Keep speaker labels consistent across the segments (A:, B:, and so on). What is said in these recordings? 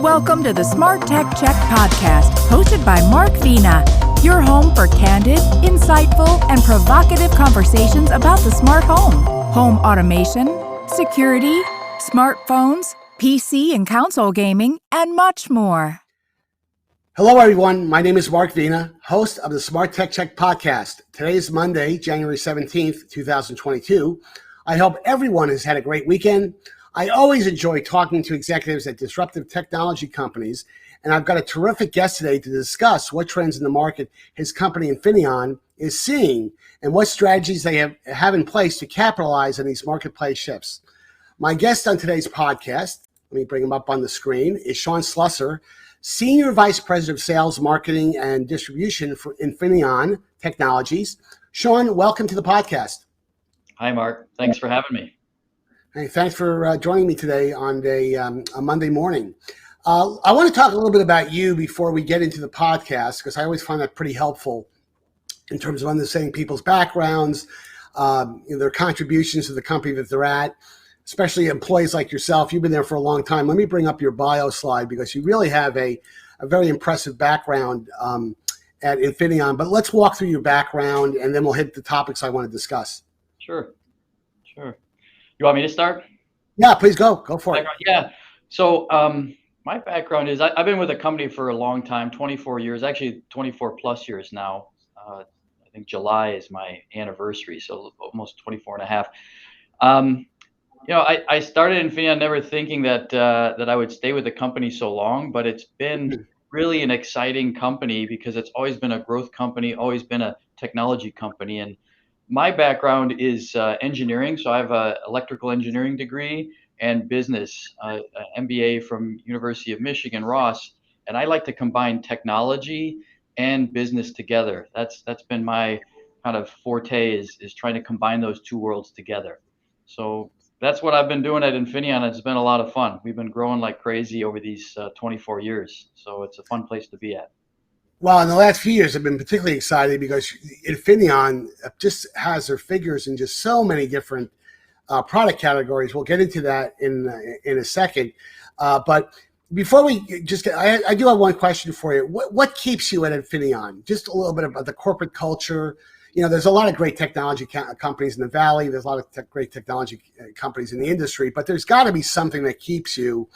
A: Welcome to the SmartTechCheck podcast, hosted by Mark Vina, your home for candid, insightful, and provocative conversations about the smart home automation, security, smartphones, PC and console gaming, and much more.
B: Hello, everyone. My name is Mark Vina, host of the SmartTechCheck podcast. Today is Monday, January 17th, 2022. I hope everyone has had a great weekend. I always enjoy talking to executives at disruptive technology companies, and I've got a terrific guest today to discuss what trends in the market his company Infineon is seeing and what strategies they have in place to capitalize on these marketplace shifts. My guest on today's podcast, let me bring him up on the screen, is Shawn Slusser, Senior Vice President of Sales, Marketing, and Distribution for Infineon Technologies. Shawn, welcome to the podcast.
C: Hi, Mark. Thanks for having me.
B: Hey, thanks for joining me today on a Monday morning. I want to talk a little bit about you before we get into the podcast, because I always find that pretty helpful in terms of understanding people's backgrounds, their contributions to the company that they're at, especially employees like yourself. You've been there for a long time. Let me bring up your bio slide, because you really have a very impressive background at Infineon. But let's walk through your background, and then we'll hit the topics I want to discuss.
C: Sure. You want me to start?
B: Yeah, please go for it.
C: Yeah. So my background is I've been with the company for a long time, 24 years, actually 24 plus years now. I think July is my anniversary, so almost 24 and a half. I started Infineon never thinking that I would stay with the company so long, but it's been really an exciting company because it's always been a growth company, always been a technology company. And my background is engineering, so I have an electrical engineering degree and business, MBA from University of Michigan, Ross, and I like to combine technology and business together. That's been my kind of forte is trying to combine those two worlds together. So that's what I've been doing at Infineon. It's been a lot of fun. We've been growing like crazy over these 24 years, so it's a fun place to be at.
B: Well, in the last few years, I've been particularly excited because Infineon just has their figures in just so many different product categories. We'll get into that in a second. But before we just get, I do have one question for you. What keeps you at Infineon? Just a little bit about the corporate culture. You know, there's a lot of great technology companies in the Valley. There's a lot of great technology companies in the industry, but there's got to be something that keeps you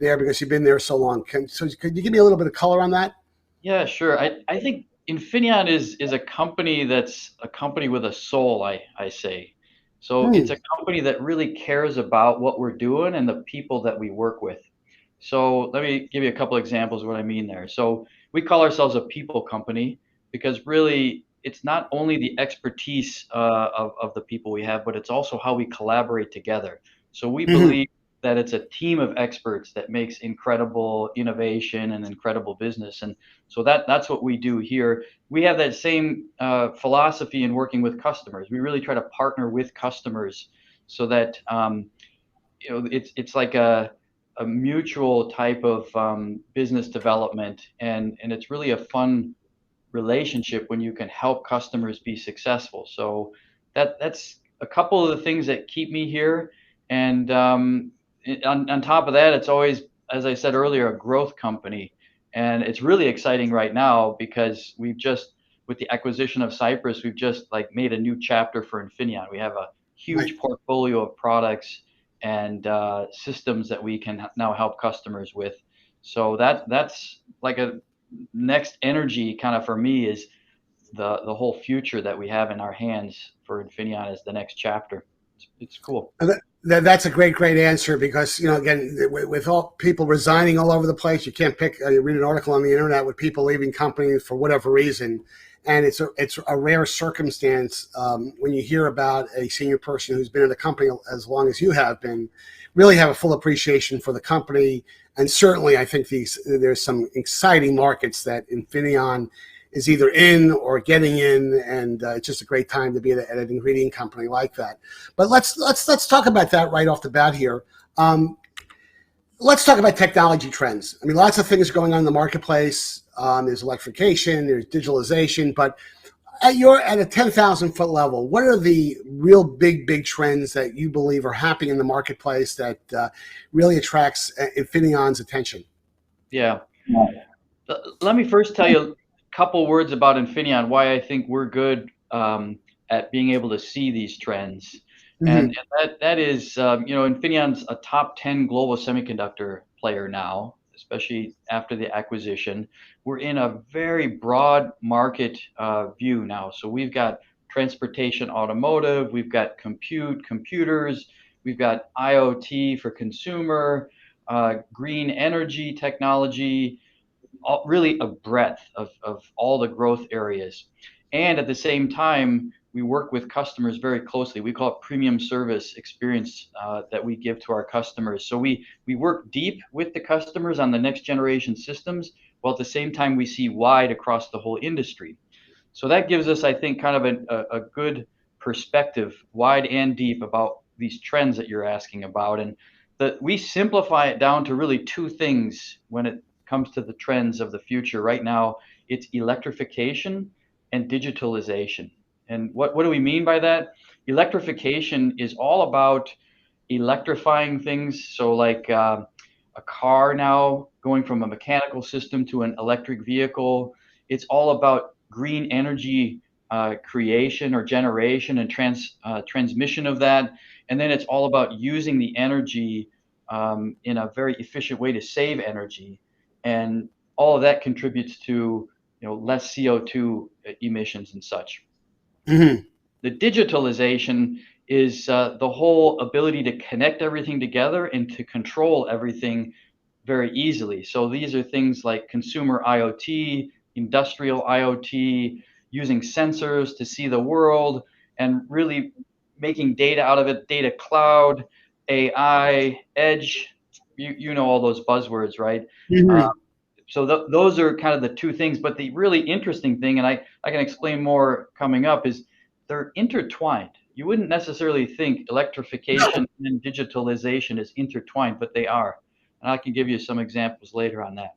B: there because you've been there so long. So could you give me a little bit of color on that?
C: Yeah, sure. I think Infineon is a company that's a company with a soul, I say. So it's a company that really cares about what we're doing and the people that we work with. So let me give you a couple examples of what I mean there. So we call ourselves a people company because really it's not only the expertise of the people we have, but it's also how we collaborate together. So we believe that it's a team of experts that makes incredible innovation and incredible business. And so that's what we do here. We have that same philosophy in working with customers. We really try to partner with customers so that it's like a mutual type of business development. And it's really a fun relationship when you can help customers be successful. So that's a couple of the things that keep me here. And on top of that, it's always, as I said earlier, a growth company. And it's really exciting right now because with the acquisition of Cypress, we've just like made a new chapter for Infineon. We have a huge portfolio of products and systems that we can now help customers with. So that's like a next energy kind of for me is the whole future that we have in our hands for Infineon as the next chapter. It's cool.
B: That's a great answer because, again, with all people resigning all over the place, you can't pick, you read an article on the internet with people leaving companies for whatever reason. And it's a rare circumstance when you hear about a senior person who's been in the company as long as you have been, really have a full appreciation for the company. And certainly I think there's some exciting markets that Infineon is either in or getting in, and it's just a great time to be at an ingredient company like that. But let's talk about that right off the bat here. Let's talk about technology trends. I mean, lots of things going on in the marketplace. There's electrification, there's digitalization, but at a 10,000 foot level, what are the real big trends that you believe are happening in the marketplace that really attracts Infineon's attention?
C: Yeah. Let me first tell you a couple words about Infineon, why I think we're good at being able to see these trends. And
B: Hmm.
C: that is, Infineon's a top 10 global semiconductor player now, especially after the acquisition. We're in a very broad market view now. So we've got transportation, automotive, we've got computers, we've got IoT for consumer, green energy technology, really a breadth of all the growth areas. And at the same time, we work with customers very closely. We call it premium service experience that we give to our customers. So we work deep with the customers on the next generation systems, while at the same time we see wide across the whole industry. So that gives us, I think, kind of a good perspective, wide and deep, about these trends that you're asking about. And we simplify it down to really two things when it comes to the trends of the future. Right now, it's electrification and digitalization. And what do we mean by that? Electrification is all about electrifying things. So, like a car now going from a mechanical system to an electric vehicle. It's all about green energy creation or generation and transmission of that. And then it's all about using the energy in a very efficient way to save energy. And all of that contributes to less CO2 emissions and such.
B: Hmm.
C: The digitalization is the whole ability to connect everything together and to control everything very easily. So these are things like consumer IoT, industrial IoT, using sensors to see the world and really making data out of it, data cloud, AI, edge. You know all those buzzwords, right? Uh,
B: Hmm.
C: so those are kind of the two things. But the really interesting thing, and I can explain more coming up, is they're intertwined. You wouldn't necessarily think electrification and digitalization is intertwined, but they are. And I can give you some examples later on that.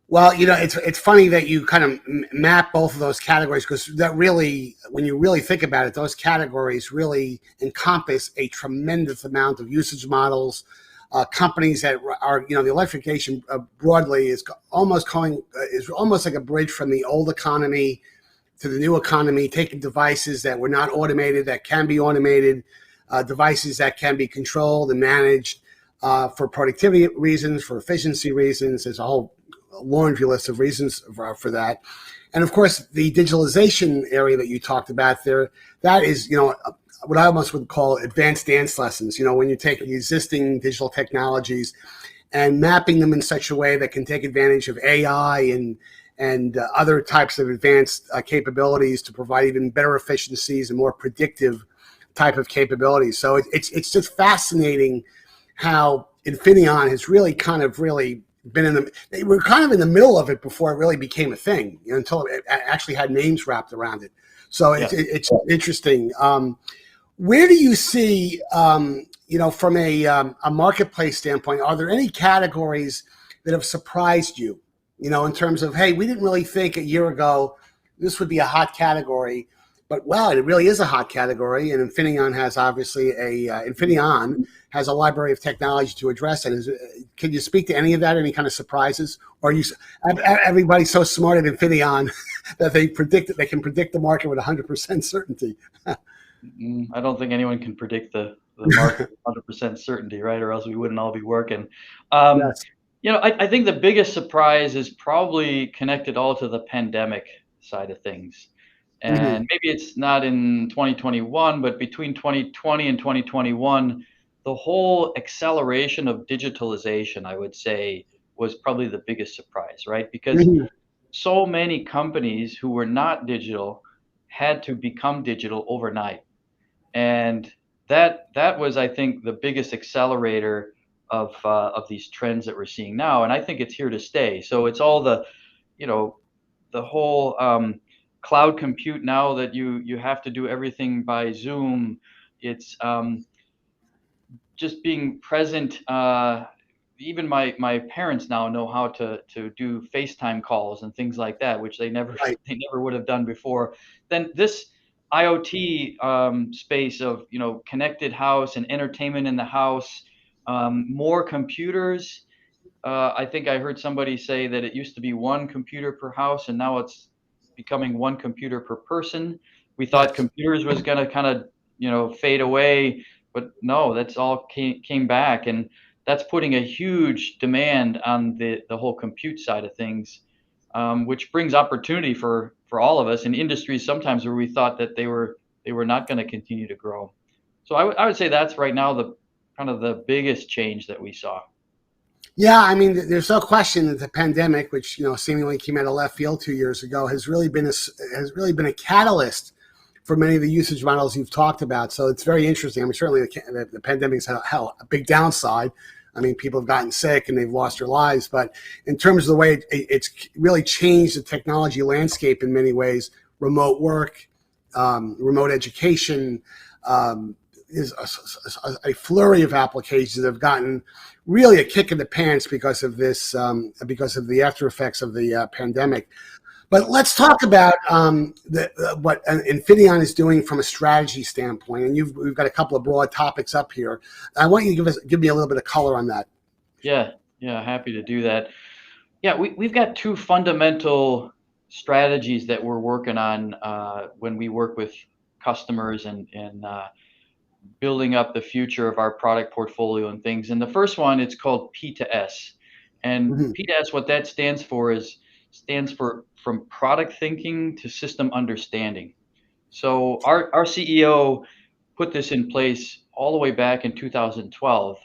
B: Well, it's funny that you kind of map both of those categories, because that really, when you really think about it, those categories really encompass a tremendous amount of usage models. Companies that are, the electrification broadly is almost like a bridge from the old economy to the new economy, taking devices that were not automated, that can be automated, devices that can be controlled and managed for productivity reasons, for efficiency reasons. There's a whole laundry list of reasons for that. And of course, the digitalization area that you talked about there, that is, what I almost would call advanced dance lessons. When you take existing digital technologies and mapping them in such a way that can take advantage of AI and other types of advanced capabilities to provide even better efficiencies and more predictive type of capabilities. So it's just fascinating how Infineon has really been they were kind of in the middle of it before it really became a thing, until it actually had names wrapped around it. So
C: Yeah.
B: it's interesting. Where do you see, from a marketplace standpoint, are there any categories that have surprised you, in terms of, hey, we didn't really think a year ago this would be a hot category, but wow, it really is a hot category. And Infineon has obviously Infineon has a library of technology to address it. Can you speak to any of that? Any kind of surprises? Or everybody's so smart at Infineon that they can predict the market with 100% certainty?
C: I don't think anyone can predict the market with 100% certainty, right? Or else we wouldn't all be working. Um,
B: Yes.
C: I think the biggest surprise is probably connected all to the pandemic side of things.
B: Hmm.
C: And maybe it's not in 2021, but between 2020 and 2021, the whole acceleration of digitalization, I would say, was probably the biggest surprise, right? Because
B: Hmm.
C: so many companies who were not digital had to become digital overnight. And that was, I think, the biggest accelerator of these trends that we're seeing now. And I think it's here to stay. So it's all you know, the whole cloud compute now that you have to do everything by Zoom. It's just being present. Even my parents now know how to do FaceTime calls and things like that, which they never
B: Right.
C: they never would have done before. Then this IoT space of connected house and entertainment in the house, more computers. I think I heard somebody say that it used to be one computer per house, and now it's becoming one computer per person. We thought
B: Yes.
C: computers was going to kind of, fade away, but no, that's all came back, and that's putting a huge demand on the whole compute side of things, which brings opportunity for all of us in industries sometimes where we thought that they were not going to continue to grow. So I would say that's right now the kind of the biggest change that we saw.
B: Yeah, I mean, there's no question that the pandemic, which seemingly came out of left field 2 years ago, has really been a catalyst for many of the usage models you've talked about. So it's very interesting. I mean, certainly the pandemic's had a big downside. I mean, people have gotten sick and they've lost their lives. But in terms of the way it's really changed the technology landscape in many ways, remote work, remote education, is a flurry of applications that have gotten really a kick in the pants because of this, because of the after effects of the pandemic. But let's talk about what Infineon is doing from a strategy standpoint. And we've got a couple of broad topics up here. I want you to give me a little bit of color on that.
C: Yeah, yeah, happy to do that. Yeah, we've got two fundamental strategies that we're working on when we work with customers and building up the future of our product portfolio and things. And the first one, it's called P to S. And
B: Mhm.
C: P to S, what that stands for from product thinking to system understanding. So our CEO put this in place all the way back in 2012,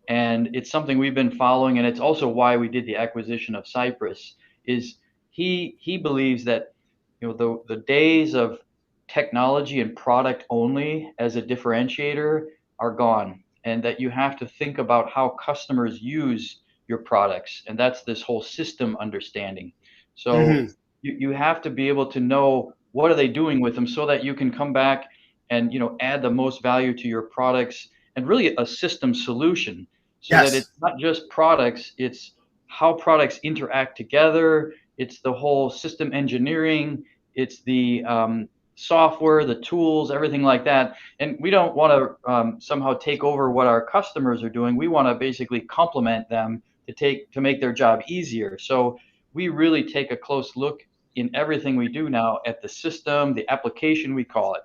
C: and it's something we've been following, and it's also why we did the acquisition of Cypress. Is he believes that the days of technology and product only as a differentiator are gone, and that you have to think about how customers use your products, and that's this whole system understanding. So
B: Mhm.
C: you have to be able to know what are they doing with them so that you can come back and add the most value to your products and really a system solution so that
B: Yes.
C: it's not just products, it's how products interact together, it's the whole system engineering, it's the software, the tools, everything like that. And we don't want to somehow take over what our customers are doing. We want to basically complement them to make their job easier. So we really take a close look in everything we do now at the system, the application we call it.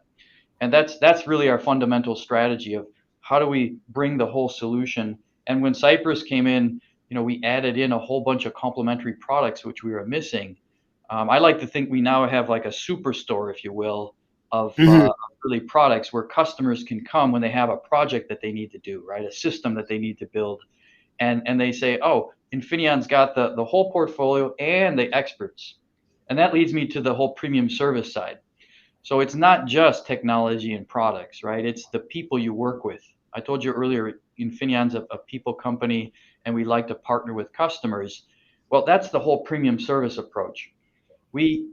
C: And that's really our fundamental strategy of how do we bring the whole solution. And when Cypress came in, we added in a whole bunch of complementary products which we were missing. I like to think we now have like a superstore, if you will, of
B: Mhm.
C: really products where customers can come when they have a project that they need to do, right? A system that they need to build, and they say, oh, Infineon's got the whole portfolio and the experts, and that leads me to the whole premium service side. So it's not just technology and products, right? It's the people you work with. I told you earlier, Infineon's a people company, and we like to partner with customers. Well, that's the whole premium service approach. We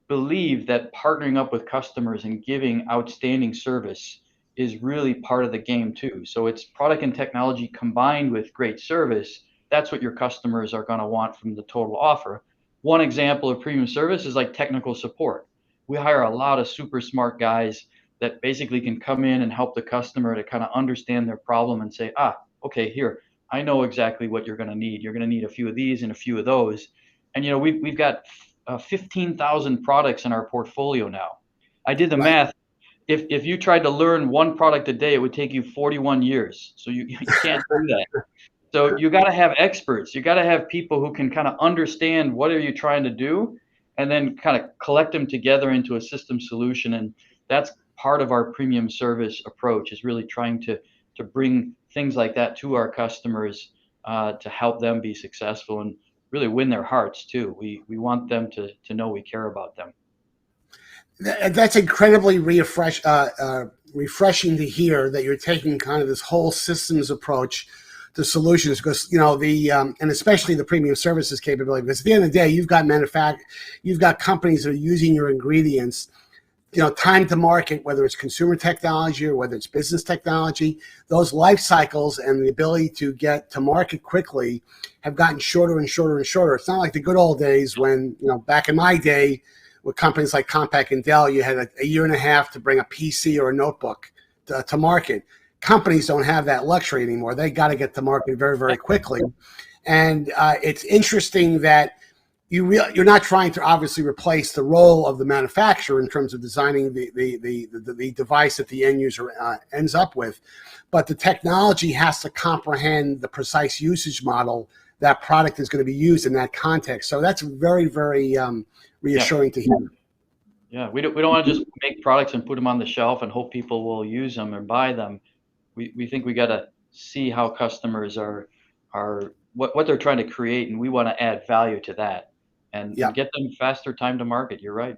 C: believe that partnering up with customers and giving outstanding service is really part of the game too. So it's product and technology combined with great service. That's what your customers are going to want from the total offer. One example of premium service is like technical support. We hire a lot of super smart guys that basically can come in and help the customer to kind of understand their problem and say, okay, here, I know exactly what you're going to need. You're going to need a few of these and a few of those. And we've got 15,000 products in our portfolio now. I did the
B: Right.
C: math. If you tried to learn one product a day, it would take you 41 years. So you can't do that. So you got to have experts. You got to have people who can kind of understand what are you trying to do, and then kind of collect them together into a system solution. And that's part of our premium service approach is really trying to bring things like that to our customers to help them be successful and really win their hearts too. We want them to know we care about them.
B: That's incredibly refreshing to hear that you're taking kind of this whole systems approach to solutions because and especially the premium services capability, because at the end of the day you've got companies that are using your ingredients, time to market, whether it's consumer technology or whether it's business technology. Those life cycles and the ability to get to market quickly have gotten shorter and shorter and shorter. It's not like the good old days when, back in my day with companies like Compaq and Dell, you had a year and a half to bring a PC or a notebook to market. Companies don't have that luxury anymore. They got to get to market very, very quickly. And it's interesting that you're not trying to obviously replace the role of the manufacturer in terms of designing the device that the end user ends up with, but the technology has to comprehend the precise usage model that product is going to be used in that context. So that's very, very reassuring to hear.
C: Yeah, we don't want to just make products and put them on the shelf and hope people will use them or buy them. We think we got to see how customers are what they're trying to create, and we want to add value to that
B: Yeah.
C: and get them faster time to market. You're right.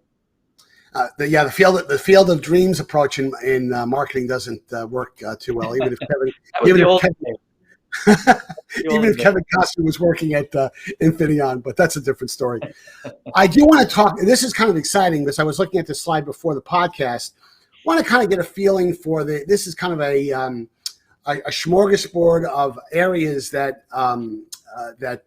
B: The field of dreams approach in marketing doesn't work too well. Even if Kevin,
C: That was
B: even
C: the
B: if
C: old
B: Kevin,
C: days. The
B: even
C: olden
B: if
C: days.
B: Kevin Costner was working at Infineon, but that's a different story. I do want to talk. This is kind of exciting because I was looking at the slide before the podcast. Want to kind of get a feeling for this is kind of a smorgasbord of areas that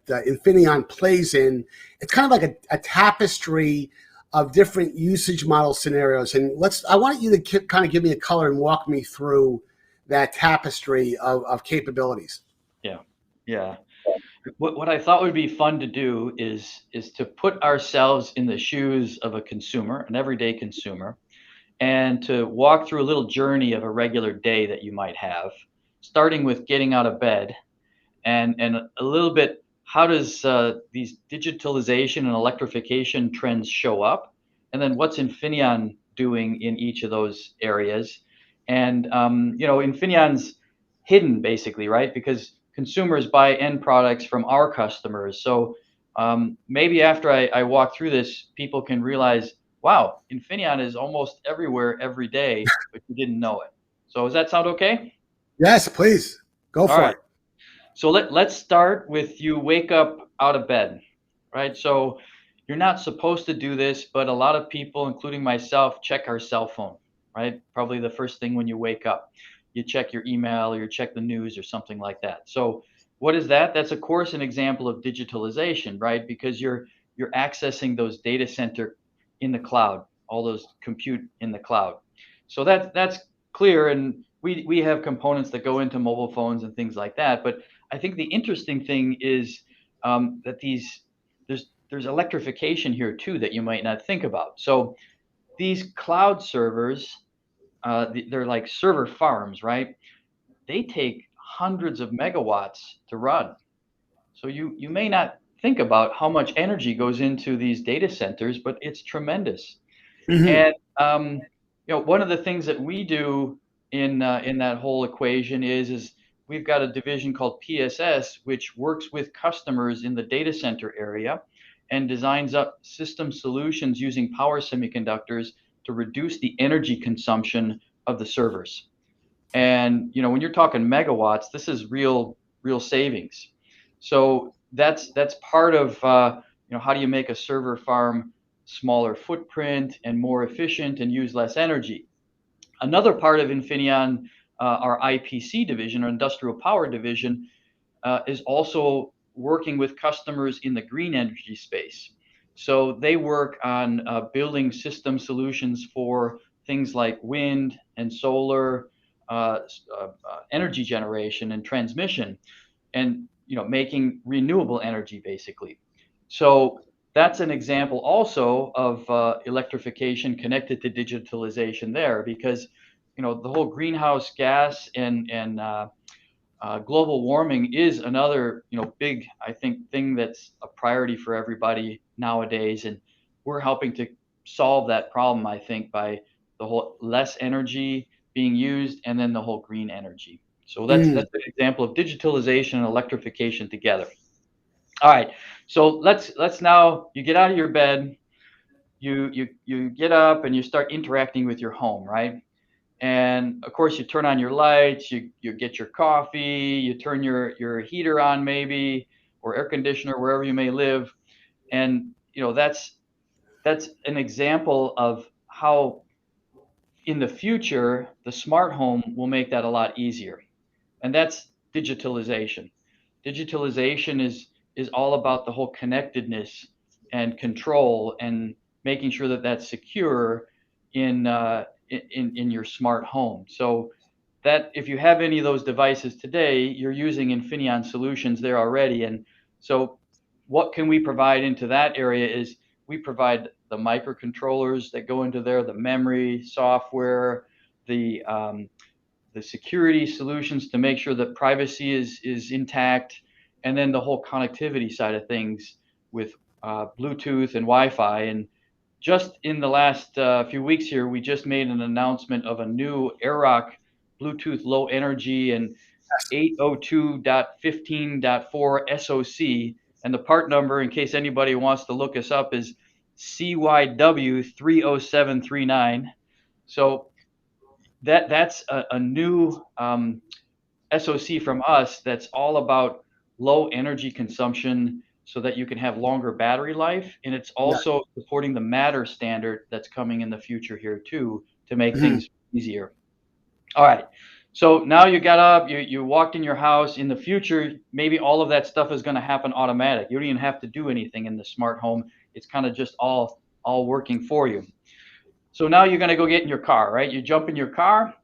B: Infineon plays in. It's kind of like a tapestry of different usage model scenarios. And I want you to kind of give me a color and walk me through that tapestry of capabilities.
C: Yeah, yeah. What I thought would be fun to do is to put ourselves in the shoes of a consumer, an everyday consumer, and to walk through a little journey of a regular day that you might have, starting with getting out of bed and a little bit how does these digitalization and electrification trends show up, and then what's Infineon doing in each of those areas, and Infineon's hidden basically, right? Because consumers buy end products from our customers, so maybe after I walk through this, people can realize, wow, Infineon is almost everywhere every day, but you didn't know it. So does that sound okay?
B: Yes, please go
C: All
B: for
C: right.
B: it.
C: So let's start with you wake up out of bed, right? So you're not supposed to do this, but a lot of people, including myself, check our cell phone, right? Probably the first thing when you wake up. You check your email or you check the news or something like that. So what is that? That's of course an example of digitalization, right? Because you're accessing those data center in the cloud, all those compute in the cloud. So that's clear, and we have components that go into mobile phones and things like that. But I think the interesting thing is that there's electrification here too that you might not think about. So these cloud servers, they're like server farms, right? They take hundreds of megawatts to run. So you may not think about how much energy goes into these data centers, but it's tremendous.
B: Hmm.
C: And one of the things that we do in that whole equation is we've got a division called PSS, which works with customers in the data center area and designs up system solutions using power semiconductors to reduce the energy consumption of the servers. And when you're talking megawatts, this is real savings. So that's part of how do you make a server farm smaller footprint and more efficient and use less energy. Another part of Infineon, our IPC division or industrial power division, is also working with customers in the green energy space. So they work on building system solutions for things like wind and solar, energy generation and transmission, and making renewable energy basically. So that's an example also of electrification connected to digitalization there, because the whole greenhouse gas and global warming is another big, I think, thing that's a priority for everybody nowadays, and we're helping to solve that problem, I think, by the whole less energy being used and then the whole green energy. So that's an example of digitalization and electrification together. All right, so let's now you get out of your bed, you get up and you start interacting with your home, right? And of course, you turn on your lights, you get your coffee, you turn your heater on maybe, or air conditioner wherever you may live, and that's an example of how in the future the smart home will make that a lot easier, and that's digitalization. Digitalization is all about the whole connectedness and control and making sure that that's secure in your smart home. So that if you have any of those devices today, you're using Infineon solutions there already, and So what can we provide into that area is we provide the microcontrollers that go into there, the memory, software, the security solutions to make sure that privacy is intact, and then the whole connectivity side of things with Bluetooth and Wi-Fi. And just in the last few weeks here, we just made an announcement of a new AirRock Bluetooth Low Energy and 802.15.4 SoC. And the part number, in case anybody wants to look us up, is CYW30739. So that's a new SoC from us that's all about low energy consumption so that you can have longer battery life. And it's
B: Yeah.
C: also supporting the Matter standard that's coming in the future here too to make
B: Mhm.
C: things easier. All right. So now you got up, you walked in your house. In the future, maybe all of that stuff is going to happen automatic. You don't even have to do anything in the smart home. It's kind of just all working for you. So now you're going to go get in your car, right? You jump in your car,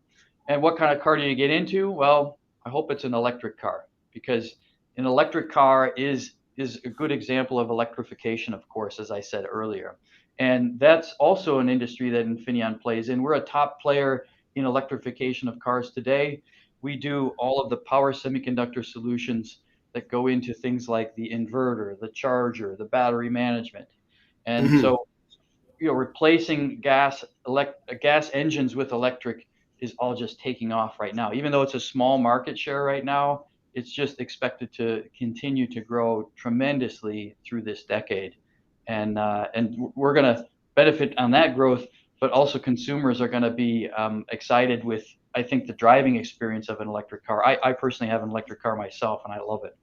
C: and what kind of car do you get into? Well, I hope it's an electric car, because an electric car is a good example of electrification, of course, as I said earlier. And that's also an industry that Infineon plays in. We're a top player in electrification of cars today. We do all of the power semiconductor solutions that go into things like the inverter, the charger, the battery management. And
B: Mhm.
C: so, replacing gas engines with electric is all just taking off right now. Even though it's a small market share right now, it's just expected to continue to grow tremendously through this decade, and we're going to benefit on that growth. But also, consumers are going to be excited with, I think, the driving experience of an electric car. I personally have an electric car myself, and I love it.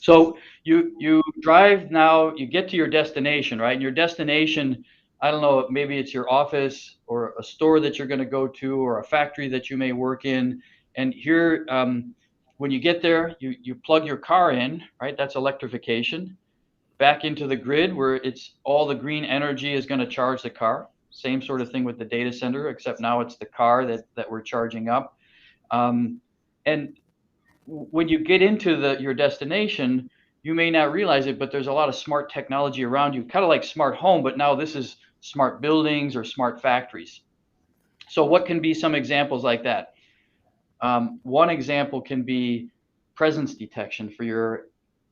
C: So you drive now, you get to your destination, right? And your destination, I don't know, maybe it's your office or a store that you're going to go to or a factory that you may work in. And here, when you get there, you plug your car in, right? That's electrification. Back into the grid where it's all the green energy is going to charge the car. Same sort of thing with the data center, except now it's the car that we're charging up. And when you get into your destination, you may not realize it, but there's a lot of smart technology around you, kind of like smart home, but now this is smart buildings or smart factories. So what can be some examples like that? One example can be presence detection for your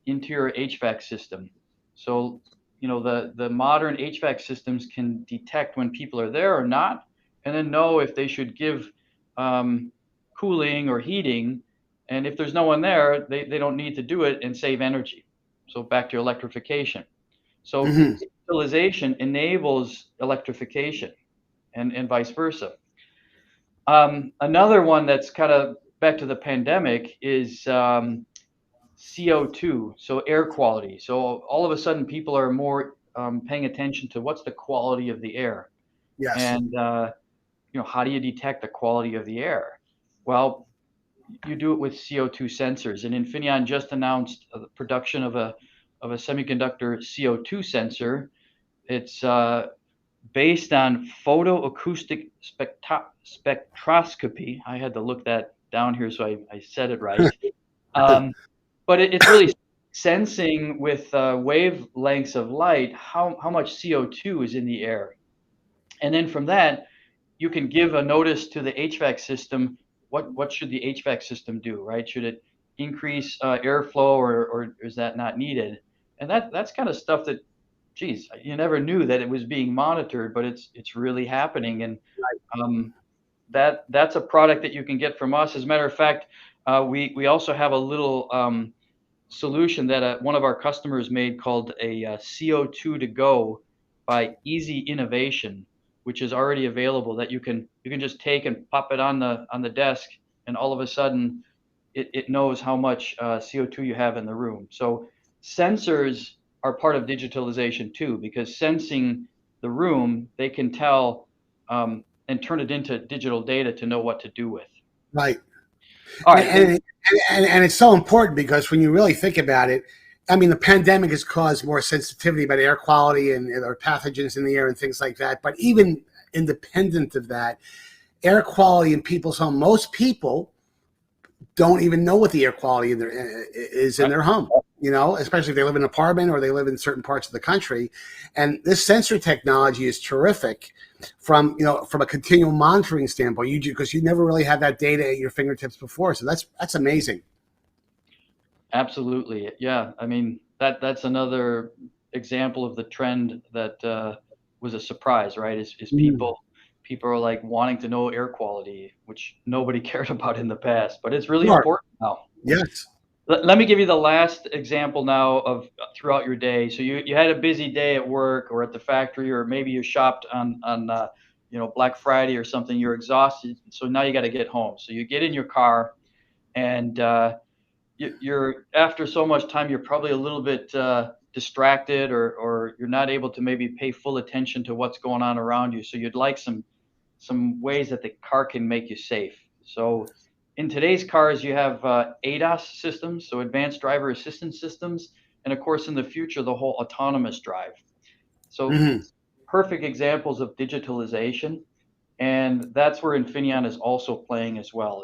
C: interior HVAC system. So, the modern HVAC systems can detect when people are there or not, and then know if they should give cooling or heating. And if there's no one there, they don't need to do it and save energy. So back to electrification. So
B: Mhm.
C: digitalization enables electrification, and vice versa. Another one that's kind of back to the pandemic is CO2, so air quality. So all of a sudden, people are more paying attention to what's the quality of the air,
B: Yes.
C: and how do you detect the quality of the air? Well, you do it with CO2 sensors, and Infineon just announced the production of a semiconductor CO2 sensor. It's based on photoacoustic spectroscopy. I had to look that down here so I said it right. Um, but it's really sensing with wavelengths of light how much CO2 is in the air. And then from that, you can give a notice to the HVAC system. What should the HVAC system do, right? Should it increase airflow, or is that not needed? And that's kind of stuff that, geez, you never knew that it was being monitored, but it's really happening. And um, that's a product that you can get from us. As a matter of fact, we also have a little solution that one of our customers made called a CO2 to go by Easy Innovation, which is already available, that you can just take and pop it on the desk, and all of a sudden it knows how much CO2 you have in the room. So sensors are part of digitalization too, because sensing the room, they can tell and turn it into digital data to know what to do with.
B: Right.
C: All
B: And,
C: right, then.
B: and it's so important because when you really think about it, I mean, the pandemic has caused more sensitivity about air quality and there are pathogens in the air and things like that. But even independent of that, air quality in people's home, most people don't even know what the air quality is in
C: Right.
B: their home. especially if they live in an apartment or they live in certain parts of the country. And this sensor technology is terrific from a continual monitoring standpoint, because you never really had that data at your fingertips before. So that's amazing.
C: Absolutely. Yeah. I mean, that's another example of the trend that was a surprise, right? Is people are like wanting to know air quality, which nobody cared about in the past, but it's really
B: Sure.
C: important now.
B: Yes.
C: Let me give you the last example now of throughout your day. So you had a busy day at work or at the factory, or maybe you shopped on Black Friday or something. You're exhausted, so now you got to get home. So you get in your car, and you're after so much time, you're probably a little bit distracted, or you're not able to maybe pay full attention to what's going on around you. So you'd like some ways that the car can make you safe. So in today's cars, you have ADAS systems, so advanced driver assistance systems, and of course in the future the whole autonomous drive. So perfect examples of digitalization, and that's where Infineon is also playing as well.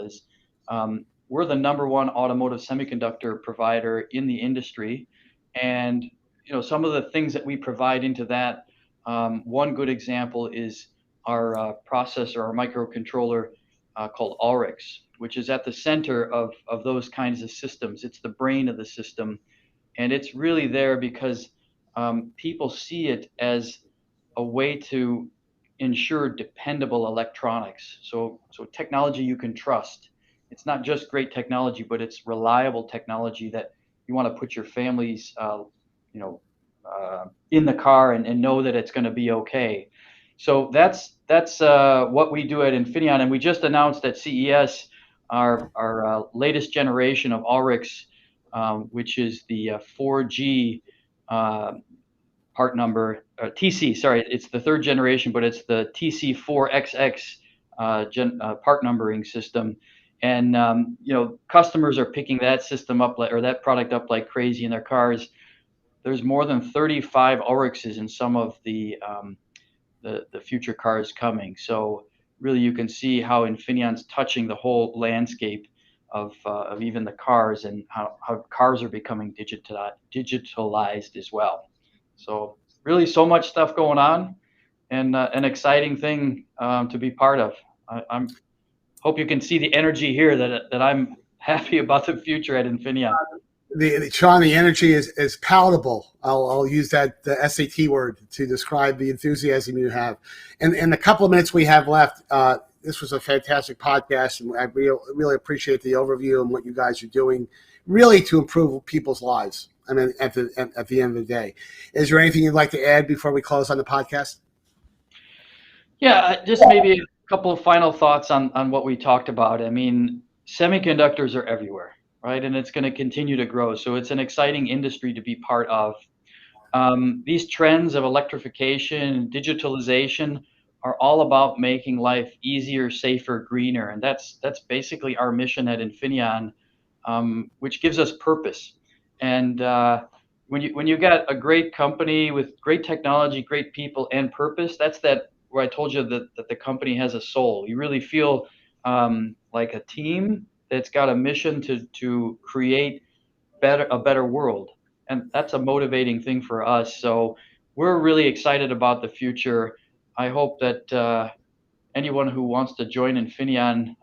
C: We're the number one automotive semiconductor provider in the industry, and some of the things that we provide into that. One good example is our processor, our microcontroller called Ulrix, which is at the center of those kinds of systems. It's the brain of the system, and it's really there because people see it as a way to ensure dependable electronics. So technology you can trust. It's not just great technology, but it's reliable technology that you want to put your families, in the car and know that it's going to be okay. So that's what we do at Infineon, and we just announced at CES our latest generation of Ulrix, which is the 4G part number, TC. Sorry, it's the third generation, but it's the TC4XX part numbering system. And customers are picking that system up or that product up like crazy in their cars. There's more than 35 Ulrixes in some of the future cars coming. So really, you can see how Infineon's touching the whole landscape of even the cars, and how cars are becoming digitalized as well. So really, so much stuff going on, and an exciting thing to be part of. I hope you can see the energy here that I'm happy about the future at Infineon.
B: Shawn, the energy is palatable. I'll use the SAT word to describe the enthusiasm you have. And in the couple of minutes we have left, this was a fantastic podcast, and I really appreciate the overview and what you guys are doing, really to improve people's lives. I mean, at the end of the day, is there anything you'd like to add before we close on the podcast?
C: Yeah, just maybe a couple of final thoughts on what we talked about. I mean, semiconductors are everywhere, right? And it's going to continue to grow. So it's an exciting industry to be part of. These trends of electrification and digitalization are all about making life easier, safer, greener. And that's basically our mission at Infineon, which gives us purpose. And when you got a great company with great technology, great people, and purpose, that's where I told you that the company has a soul. You really feel like a team that's got a mission to create a better world, and that's a motivating thing for us. So we're really excited about the future. I hope that anyone who wants to join Infineon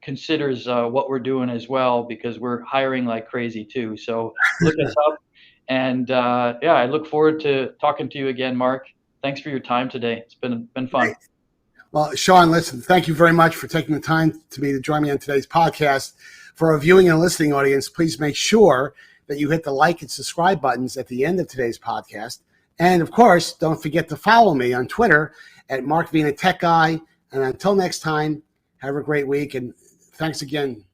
C: considers what we're doing as well, because we're hiring like crazy too. So look us up, and I look forward to talking to you again, Mark. Thanks for your time today. It's been fun.
B: Great. Well, Shawn, listen, thank you very much for taking the time to join me on today's podcast. For our viewing and listening audience, please make sure that you hit the like and subscribe buttons at the end of today's podcast. And of course, don't forget to follow me on Twitter at Mark Vina Tech Guy. And until next time, have a great week. And thanks again.